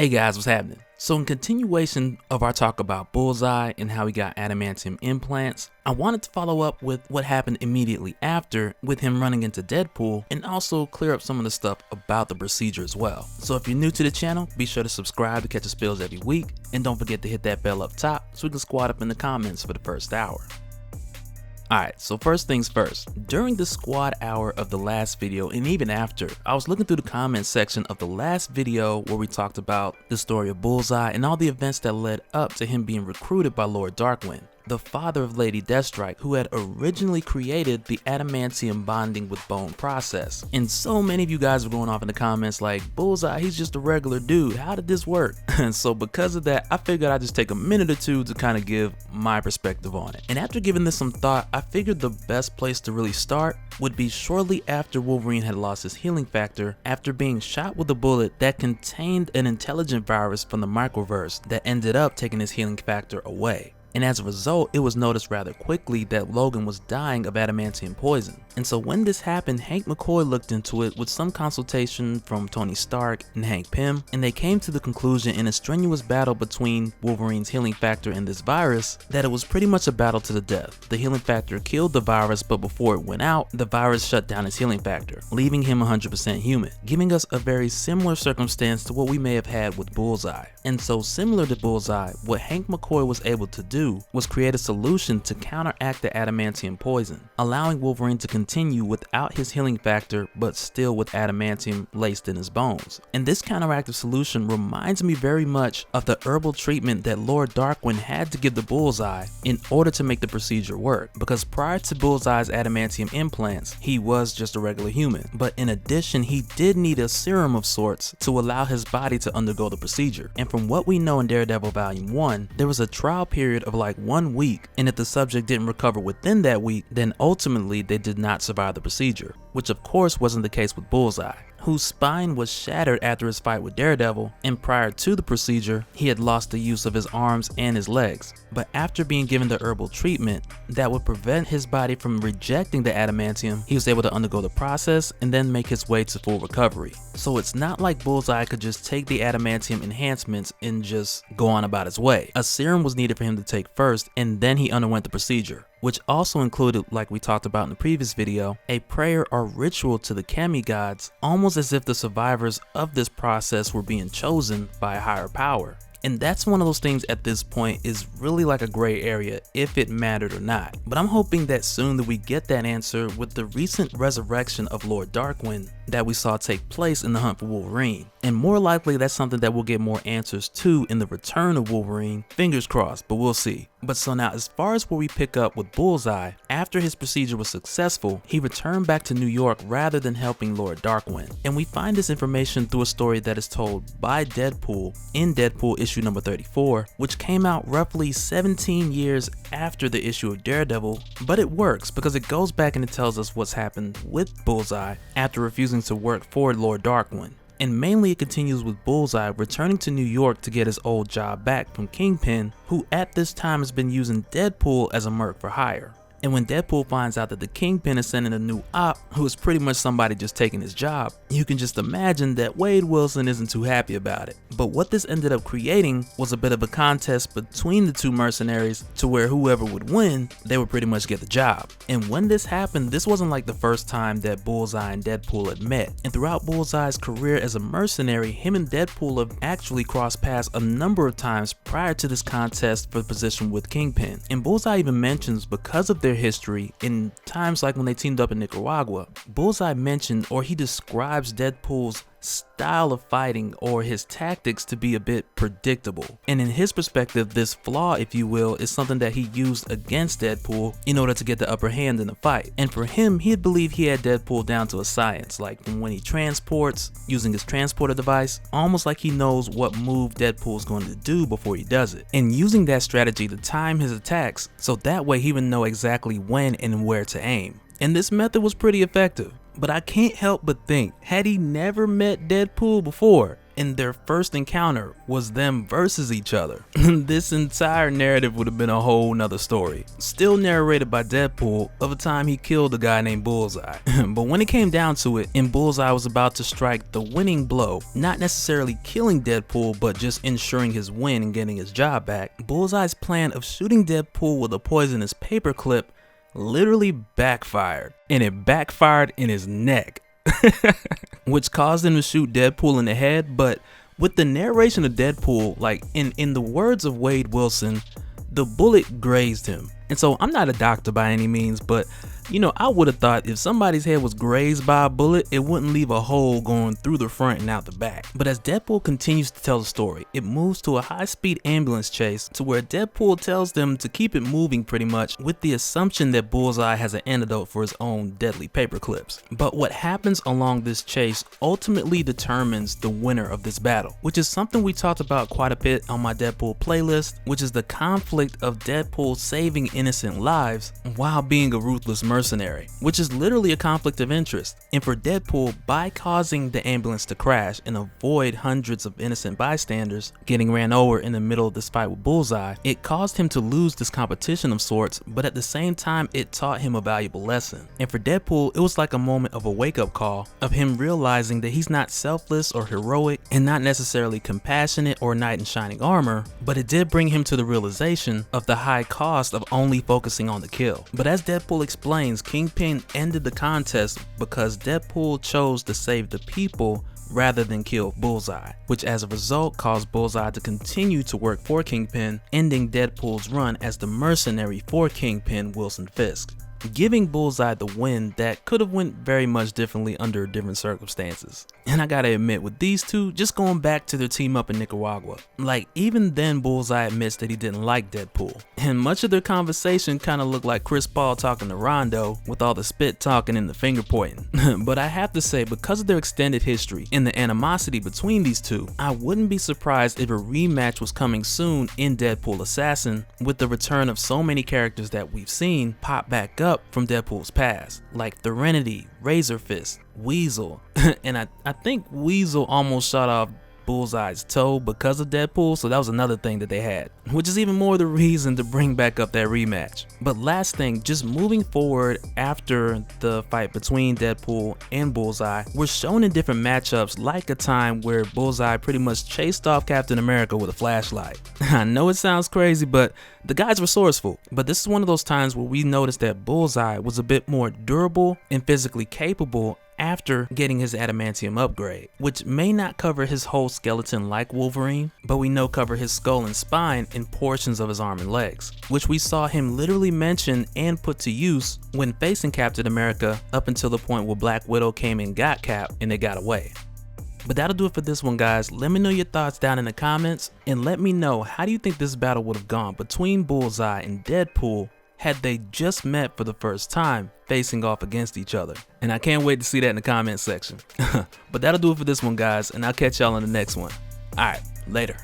Hey guys, what's happening? So in continuation of our talk about Bullseye and how he got adamantium implants, I wanted to follow up with what happened immediately after with him running into Deadpool and also clear up some of the stuff about the procedure as well. So if you're new to the channel, be sure to subscribe to catch the spills every week, and don't forget to hit that bell up top so we can squad up in the comments for the first hour. Alright, so first things first, during the squad hour of the last video and even after, I was looking through the comments section of the last video where we talked about the story of Bullseye and all the events that led up to him being recruited by Lord Darkwind, the father of Lady Deathstrike, who had originally created the adamantium bonding with bone process. And so many of you guys were going off in the comments like, Bullseye, he's just a regular dude, how did this work? And so because of that, I figured I'd just take a minute or two to kind of give my perspective on it. And after giving this some thought, I figured the best place to really start would be shortly after Wolverine had lost his healing factor after being shot with a bullet that contained an intelligent virus from the microverse that ended up taking his healing factor away. And as a result, it was noticed rather quickly that Logan was dying of adamantium poison. And so when this happened, Hank McCoy looked into it with some consultation from Tony Stark and Hank Pym, and they came to the conclusion in a strenuous battle between Wolverine's healing factor and this virus that it was pretty much a battle to the death. The healing factor killed the virus, but before it went out, the virus shut down his healing factor, leaving him 100% human, giving us a very similar circumstance to what we may have had with Bullseye. And so similar to Bullseye, what Hank McCoy was able to do was create a solution to counteract the adamantium poison, allowing Wolverine to continue without his healing factor but still with adamantium laced in his bones. And this counteractive solution reminds me very much of the herbal treatment that Lord Darkwind had to give the Bullseye in order to make the procedure work, because prior to Bullseye's adamantium implants, he was just a regular human, but in addition he did need a serum of sorts to allow his body to undergo the procedure. And from what we know in Daredevil Volume 1, there was a trial period of like 1 week, and if the subject didn't recover within that week, then ultimately they did not survive the procedure, which of course wasn't the case with Bullseye, whose spine was shattered after his fight with Daredevil, and prior to the procedure, he had lost the use of his arms and his legs. But after being given the herbal treatment that would prevent his body from rejecting the adamantium, he was able to undergo the process and then make his way to full recovery. So it's not like Bullseye could just take the adamantium enhancements and just go on about his way. A serum was needed for him to take first, and then he underwent the procedure, which also included, like we talked about in the previous video, a prayer or ritual to the Kami gods, almost as if the survivors of this process were being chosen by a higher power. And that's one of those things at this point is really like a gray area if it mattered or not. But I'm hoping that soon that we get that answer with the recent resurrection of Lord Darkwind that we saw take place in the Hunt for Wolverine. And more likely that's something that we'll get more answers to in the return of Wolverine. Fingers crossed, but we'll see. But so now as far as where we pick up with Bullseye, after his procedure was successful, he returned back to New York rather than helping Lord Darkwind. And we find this information through a story that is told by Deadpool in Deadpool issue number 34, which came out roughly 17 years after the issue of Daredevil, but it works because it goes back and it tells us what's happened with Bullseye after refusing to work for Lord Darkwind. And mainly it continues with Bullseye returning to New York to get his old job back from Kingpin, who at this time has been using Deadpool as a merc for hire. And when Deadpool finds out that the Kingpin is sending a new op who is pretty much somebody just taking his job, you can just imagine that Wade Wilson isn't too happy about it. But what this ended up creating was a bit of a contest between the two mercenaries to where whoever would win, they would pretty much get the job. And when this happened, this wasn't like the first time that Bullseye and Deadpool had met. And throughout Bullseye's career as a mercenary, him and Deadpool have actually crossed paths a number of times prior to this contest for the position with Kingpin. And Bullseye even mentions because of their history in times like when they teamed up in Nicaragua, Bullseye mentioned or he describes Deadpool's style of fighting or his tactics to be a bit predictable. And in his perspective, this flaw, if you will, is something that he used against Deadpool in order to get the upper hand in the fight. And for him, he had believed he had Deadpool down to a science, like from when he transports, using his transporter device, almost like he knows what move Deadpool's going to do before he does it. And using that strategy to time his attacks, so that way he would know exactly when and where to aim. And this method was pretty effective. But I can't help but think, had he never met Deadpool before, and their first encounter was them versus each other. This entire narrative would have been a whole nother story, still narrated by Deadpool, of a time he killed a guy named Bullseye. But when it came down to it, and Bullseye was about to strike the winning blow, not necessarily killing Deadpool, but just ensuring his win and getting his job back, Bullseye's plan of shooting Deadpool with a poisonous paperclip literally backfired, and it backfired in his neck. Which caused him to shoot Deadpool in the head. But with the narration of Deadpool, like in the words of Wade Wilson, the bullet grazed him. And so I'm not a doctor by any means, but you know, I would have thought if somebody's head was grazed by a bullet, it wouldn't leave a hole going through the front and out the back. But as Deadpool continues to tell the story, it moves to a high-speed ambulance chase to where Deadpool tells them to keep it moving pretty much, with the assumption that Bullseye has an antidote for his own deadly paperclips. But what happens along this chase ultimately determines the winner of this battle, which is something we talked about quite a bit on my Deadpool playlist, which is the conflict of Deadpool saving innocent lives while being a ruthless mercenary, which is literally a conflict of interest. And for Deadpool, by causing the ambulance to crash and avoid hundreds of innocent bystanders getting ran over in the middle of this fight with Bullseye, it caused him to lose this competition of sorts, but at the same time it taught him a valuable lesson. And for Deadpool, it was like a moment of a wake-up call of him realizing that he's not selfless or heroic and not necessarily compassionate or knight in shining armor, but it did bring him to the realization of the high cost of only focusing on the kill. But as Deadpool explains, Kingpin ended the contest because Deadpool chose to save the people rather than kill Bullseye, which as a result caused Bullseye to continue to work for Kingpin, ending Deadpool's run as the mercenary for Kingpin Wilson Fisk, giving Bullseye the win that could have went very much differently under different circumstances. And I gotta admit, with these two, just going back to their team up in Nicaragua, like even then Bullseye admits that he didn't like Deadpool, and much of their conversation kind of looked like Chris Paul talking to Rondo with all the spit talking and the finger pointing. But I have to say, because of their extended history and the animosity between these two, I wouldn't be surprised if a rematch was coming soon in Deadpool Assassin, with the return of so many characters that we've seen pop back up from Deadpool's past, like Threnody, Razor Fist, Weasel, and I think Weasel almost shot off Bullseye's toe because of Deadpool, so that was another thing that they had, which is even more the reason to bring back up that rematch. But last thing, just moving forward after the fight between Deadpool and Bullseye, we're shown in different matchups, like a time where Bullseye pretty much chased off Captain America with a flashlight. I know it sounds crazy, but the guys were resourceful. But this is one of those times where we noticed that Bullseye was a bit more durable and physically capable after getting his adamantium upgrade, which may not cover his whole skeleton like Wolverine, but we know cover his skull and spine and portions of his arm and legs, which we saw him literally mention and put to use when facing Captain America, up until the point where Black Widow came and got Cap and they got away. But that'll do it for this one, guys. Let me know your thoughts down in the comments, and let me know, how do you think this battle would have gone between Bullseye and Deadpool had they just met for the first time, facing off against each other? And I can't wait to see that in the comment section. But that'll do it for this one, guys, and I'll catch y'all in the next one. Alright, later.